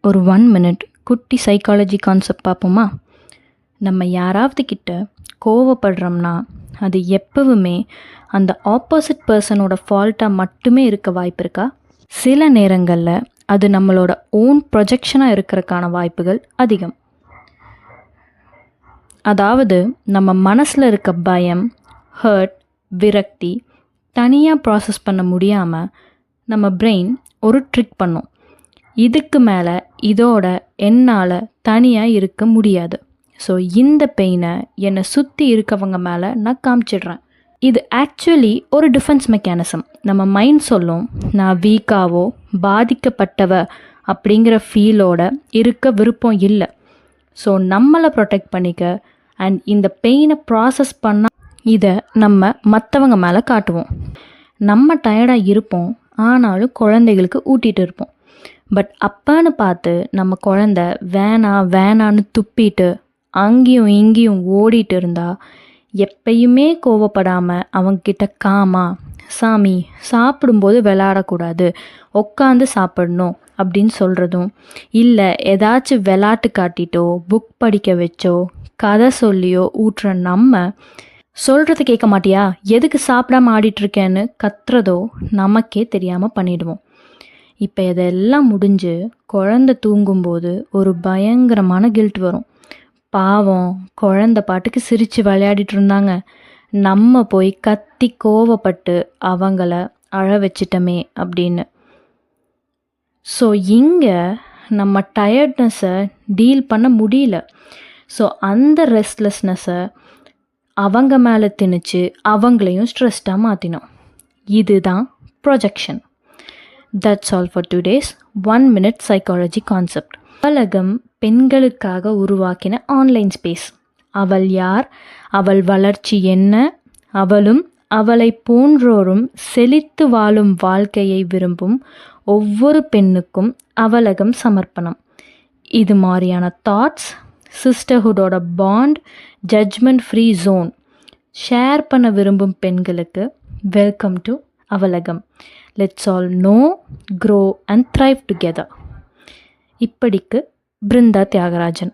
ஒரு 1 மினிட் குட்டி psychology concept பார்ப்போமா? நம்ம யாராவது கிட்ட கோவப்படுறோம்னா அது எப்பவுமே அந்த ஆப்போசிட் பர்சனோட ஃபால்ட்டாக மட்டுமே இருக்க வாய்ப்பு இருக்கா? சில நேரங்களில் அது நம்மளோட ஓன் ப்ரொஜெக்ஷனாக இருக்கிறதுக்கான வாய்ப்புகள் அதிகம். அதாவது நம்ம மனசில் இருக்க பயம், ஹர்ட், விரக்தி தனியாக ப்ராசஸ் பண்ண முடியாமல் நம்ம பிரெயின் ஒரு ட்ரிக் பண்ணும். இதுக்கு மேலே இதோட என்னால் தனியாக இருக்க முடியாது, ஸோ இந்த பெயினை என்னை சுற்றி இருக்கவங்க மேலே நான் காமிச்சிடுறேன். இது ஆக்சுவலி ஒரு டிஃபென்ஸ் மெக்கானிசம். நம்ம மைண்ட் சொல்லும், நான் வீக்காவோ பாதிக்கப்பட்டவ அப்படிங்கிற ஃபீலோட இருக்க விருப்பம் இல்லை. ஸோ நம்மளை ப்ரொடெக்ட் பண்ணிக்க அண்ட் இந்த பெயினை ப்ராசஸ் பண்ண இதை நம்ம மற்றவங்க மேலே காட்டுவோம். நம்ம டயர்டாக இருப்போம், ஆனாலும் குழந்தைகளுக்கு ஊட்டிகிட்டு இருப்போம். பட் அப்பான்னு பார்த்து நம்ம குழந்த வேணான்னு துப்பிட்டு அங்கேயும் இங்கேயும் ஓடிட்டு இருந்தால் எப்பயுமே கோவப்படாமல் அவங்கக்கிட்ட காமா, சாமி சாப்பிடும்போது விளையாடக்கூடாது, உட்காந்து சாப்பிடணும் அப்படின்னு சொல்கிறதும், இல்லை ஏதாச்சும் விளையாட்டு காட்டிட்டோ புக் படிக்க வச்சோ கதை சொல்லியோ ஊட்டுற நம்ம சொல்கிறது கேட்க மாட்டியா, எதுக்கு சாப்பிடாம ஆடிட்டுருக்கேன்னு கத்துறதோ நமக்கே தெரியாமல் பண்ணிடுவோம். இப்போ இதெல்லாம் முடிஞ்சு குழந்த தூங்கும்போது ஒரு பயங்கரமான கில்ட் வரும். பாவம் குழந்த பாட்டுக்கு சிரித்து விளையாடிட்டு இருந்தாங்க, நம்ம போய் கத்தி கோவப்பட்டு அவங்கள அழ வச்சிட்டோமே அப்படின்னு. ஸோ இங்கே நம்ம டயர்ட்னஸை டீல் பண்ண முடியல. ஸோ அந்த ரெஸ்ட்லெஸ்னஸை அவங்க மேலே திணிச்சு அவங்களையும் ஸ்ட்ரெஸ்டாக மாற்றினோம். இதுதான் projection. That's all for today's 1 minute psychology concept. அவலகம் பெண்களுக்காக உருவாக்கின ஆன்லைன் ஸ்பேஸ். அவள் யார், அவள் வளர்ச்சி என்ன, அவளும் அவளை போன்றோரும் செழித்து வாழும் வாழ்க்கையை விரும்பும் ஒவ்வொரு பெண்ணுக்கும் அவலகம் சமர்ப்பணம். இது மாதிரியான தாட்ஸ், சிஸ்டர்ஹுட்டோட bond, judgement free zone share பண்ண விரும்பும் பெண்களுக்கு welcome to Avalagam. Let's all know, grow and thrive together. இப்படிக்கு பிருந்தா தியாகராஜன்.